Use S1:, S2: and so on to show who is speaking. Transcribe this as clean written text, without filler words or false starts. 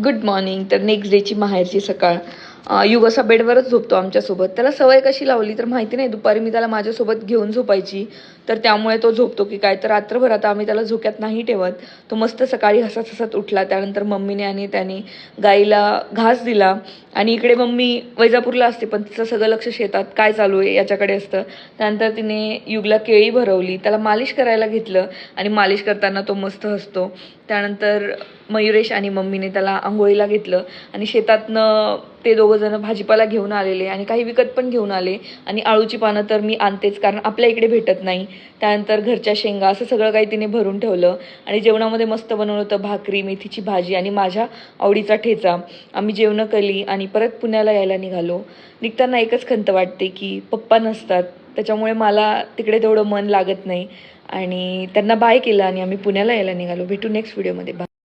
S1: Good morning. तर next डेची माहेरची सकाळ. युग असा बेडवरच झोपतो आमच्यासोबत. त्याला सवय कशी लावली तर माहिती नाही. दुपारी मी त्याला माझ्यासोबत घेऊन झोपायची, तर त्यामुळे तो झोपतो की काय. तर रात्रभर आता आम्ही त्याला झोक्यात नाही ठेवत. तो मस्त सकाळी हसत हसत उठला. त्यानंतर मम्मीने आणि त्याने गाईला घास दिला. आणि इकडे मम्मी वैजापूरला असते, पण तिचं सगळं लक्ष शेतात काय चालू आहे याच्याकडे असतं. त्यानंतर तिने युगला केळी भरवली, त्याला मालिश करायला घेतलं आणि मालिश करताना तो मस्त हसतो. त्यानंतर मयुरेश आणि मम्मीने त्याला आंघोळीला घेतलं आणि शेतातनं ते दोघं जण भाजीपाला घेऊन आलेले आणि काही विकत पण घेऊन आले. आणि आळूची पानं तर मी आणतेच, कारण आपल्या इकडे भेटत नाही. त्यानंतर घरच्या शेंगा असं सगळं काही तिने भरून ठेवलं. आणि जेवणामध्ये मस्त बनवलं होतं भाकरी, मेथीची भाजी आणि माझ्या आवडीचा ठेचा. आम्ही जेवणं केली आणि परत पुण्याला यायला निघालो. निघताना एकच खंत वाटते की पप्पा नसतात, त्याच्यामुळे मला तिकडे तेवढं मन लागत नाही. आणि त्यांना बाय केलं आणि आम्ही पुण्याला यायला निघालो. भेटू नेक्स्ट व्हिडिओमध्ये. बाय.